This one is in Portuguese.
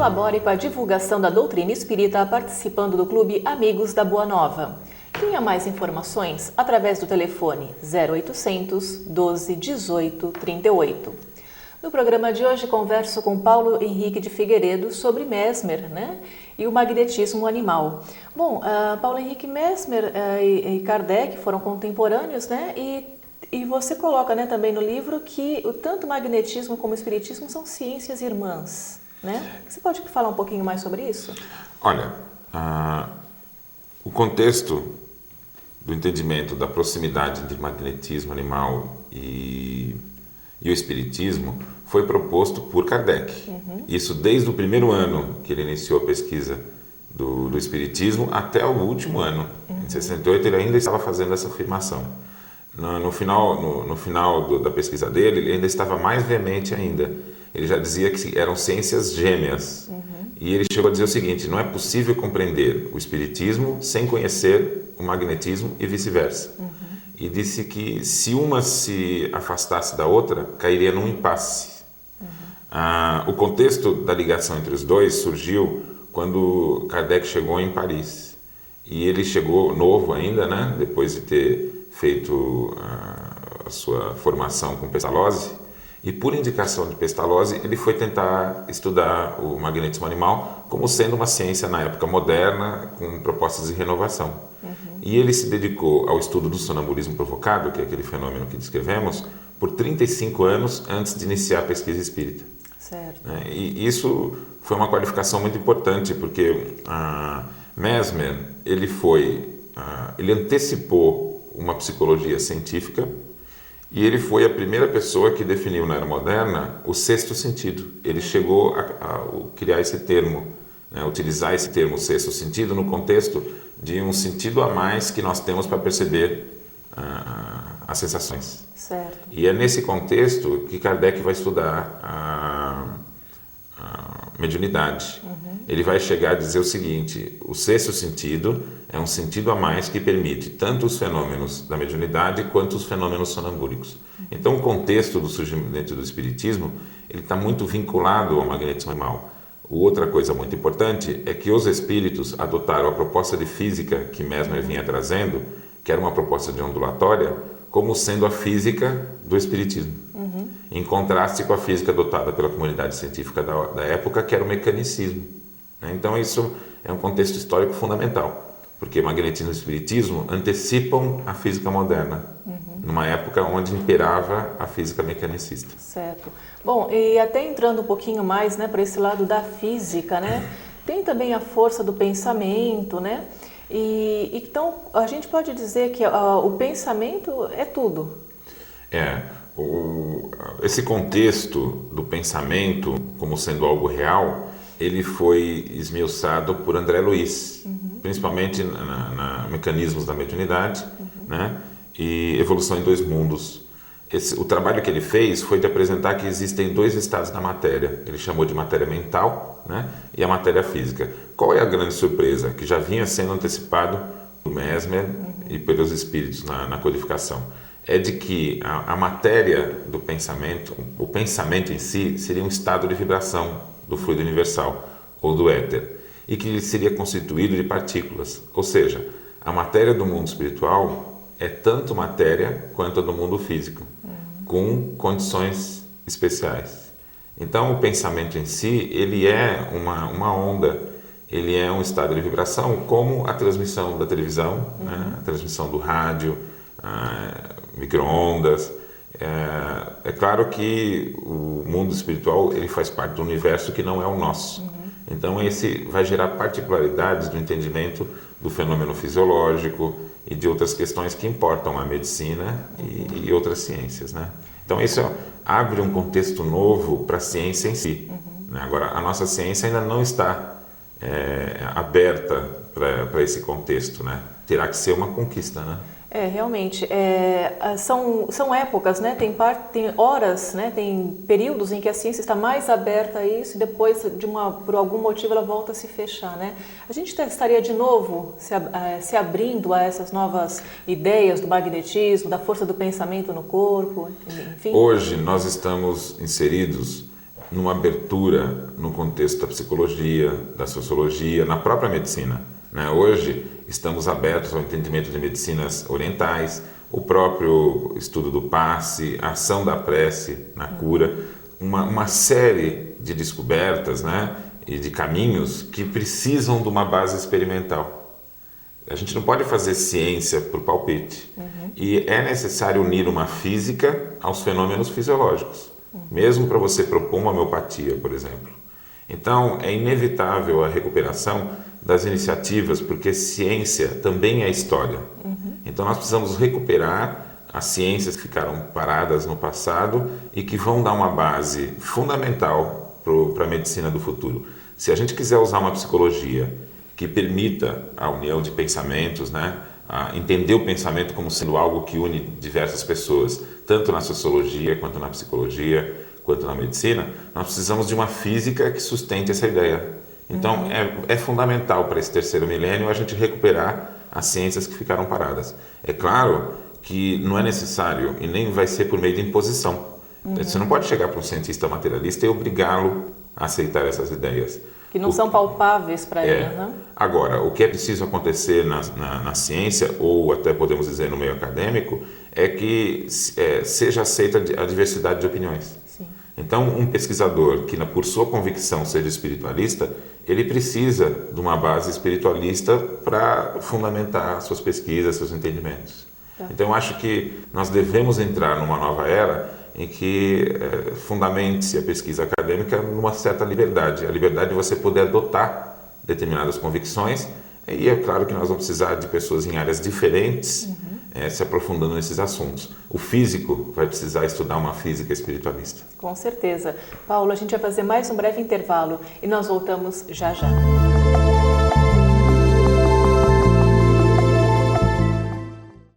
Colabore com a divulgação da doutrina espírita participando do Clube Amigos da Boa Nova. Tenha mais informações através do telefone 0800 12 18 38. No programa de hoje converso com Paulo Henrique de Figueiredo sobre Mesmer, e o magnetismo animal. Bom, Paulo Henrique, Mesmer e Kardec foram contemporâneos, e você coloca também no livro que tanto o magnetismo como o espiritismo são ciências irmãs. Você pode falar um pouquinho mais sobre isso? Olha, o contexto do entendimento da proximidade entre magnetismo animal e o espiritismo foi proposto por Kardec. Isso desde o primeiro ano que ele iniciou a pesquisa do espiritismo até o último ano. Em 68 ele ainda estava fazendo essa afirmação. No final da pesquisa dele, ele ainda estava mais veemente ainda. Ele já dizia que eram ciências gêmeas. E ele chegou a dizer o seguinte: não é possível compreender o espiritismo sem conhecer o magnetismo e vice-versa. E disse que se uma se afastasse da outra, cairia num impasse. O contexto da ligação entre os dois surgiu quando Kardec chegou em Paris. E ele chegou novo ainda, depois de ter feito a sua formação com Pestalozzi. E por indicação de Pestalozzi, ele foi tentar estudar o magnetismo animal como sendo uma ciência na época moderna, com propostas de renovação. E ele se dedicou ao estudo do sonambulismo provocado, que é aquele fenômeno que descrevemos, por 35 anos antes de iniciar a pesquisa espírita. Certo. E isso foi uma qualificação muito importante, porque Mesmer, ele antecipou uma psicologia científica. E ele foi a primeira pessoa que definiu na era moderna o sexto sentido. Ele chegou a criar esse termo, utilizar esse termo sexto sentido no contexto de um sentido a mais que nós temos para perceber as sensações. Certo. E é nesse contexto que Kardec vai estudar a mediunidade. Ele vai chegar a dizer o seguinte: o sexto sentido é um sentido a mais que permite tanto os fenômenos da mediunidade quanto os fenômenos sonambúlicos. Então, o contexto do surgimento do espiritismo ele está muito vinculado ao magnetismo animal. Outra coisa muito importante é que os espíritos adotaram a proposta de física que Mesmer vinha trazendo, que era uma proposta de ondulatória, como sendo a física do espiritismo, em contraste com a física adotada pela comunidade científica da época, que era o mecanicismo. Então isso é um contexto histórico fundamental, porque magnetismo e espiritismo antecipam a física moderna, numa época onde imperava a física mecanicista. Certo. Bom, e até entrando um pouquinho mais para esse lado da física, tem também a força do pensamento, E então a gente pode dizer que o pensamento é tudo. Esse contexto do pensamento como sendo algo real, ele foi esmiuçado por André Luiz, principalmente na Mecanismos da Mediunidade, e Evolução em Dois Mundos. O trabalho que ele fez foi de apresentar que existem dois estados da matéria. Ele chamou de matéria mental, e a matéria física. Qual é a grande surpresa? Que já vinha sendo antecipado por Mesmer e pelos espíritos na codificação. É de que a matéria do pensamento, o pensamento em si, seria um estado de vibração do fluido universal, ou do éter, e que ele seria constituído de partículas. Ou seja, a matéria do mundo espiritual é tanto matéria quanto a do mundo físico, com condições especiais. Então, o pensamento em si, ele é uma onda, ele é um estado de vibração, como a transmissão da televisão, a transmissão do rádio, micro-ondas. É claro que o mundo espiritual ele faz parte do universo que não é o nosso. Então esse vai gerar particularidades do entendimento do fenômeno fisiológico e de outras questões que importam a medicina e outras ciências, Então isso abre um contexto novo para a ciência em si. Agora, a nossa ciência ainda não está aberta para esse contexto, Terá que ser uma conquista, Realmente, são épocas, tem horas, tem períodos em que a ciência está mais aberta a isso e depois, por algum motivo, ela volta a se fechar, A gente estaria de novo se abrindo a essas novas ideias do magnetismo, da força do pensamento no corpo, enfim? Hoje nós estamos inseridos numa abertura no contexto da psicologia, da sociologia, na própria medicina, né? Hoje estamos abertos ao entendimento de medicinas orientais, o próprio estudo do passe, a ação da prece na cura, uma série de descobertas, né? E de caminhos que precisam de uma base experimental. A gente não pode fazer ciência por palpite. E é necessário unir uma física aos fenômenos fisiológicos, mesmo para você propor uma homeopatia, por exemplo. Então, é inevitável a recuperação das iniciativas, porque ciência também é história. Então, nós precisamos recuperar as ciências que ficaram paradas no passado e que vão dar uma base fundamental para a medicina do futuro. Se a gente quiser usar uma psicologia que permita a união de pensamentos, né? A entender o pensamento como sendo algo que une diversas pessoas, tanto na sociologia, quanto na psicologia, quanto na medicina, nós precisamos de uma física que sustente essa ideia. Então, é fundamental para esse terceiro milênio a gente recuperar as ciências que ficaram paradas. É claro que não é necessário e nem vai ser por meio de imposição. Você não pode chegar para um cientista materialista e obrigá-lo a aceitar essas ideias. Que não são palpáveis para ele, né? Agora, o que é preciso acontecer na ciência, ou até podemos dizer no meio acadêmico, é que seja aceita a diversidade de opiniões. Sim. Então, um pesquisador que, por sua convicção, seja espiritualista, ele precisa de uma base espiritualista para fundamentar suas pesquisas, seus entendimentos. Então, eu acho que nós devemos entrar numa nova era em que fundamente-se a pesquisa acadêmica numa certa liberdade. A liberdade de você poder adotar determinadas convicções, e é claro que nós vamos precisar de pessoas em áreas diferentes se aprofundando nesses assuntos. O físico vai precisar estudar uma física espiritualista. Com certeza. Paulo, a gente vai fazer mais um breve intervalo e nós voltamos já já.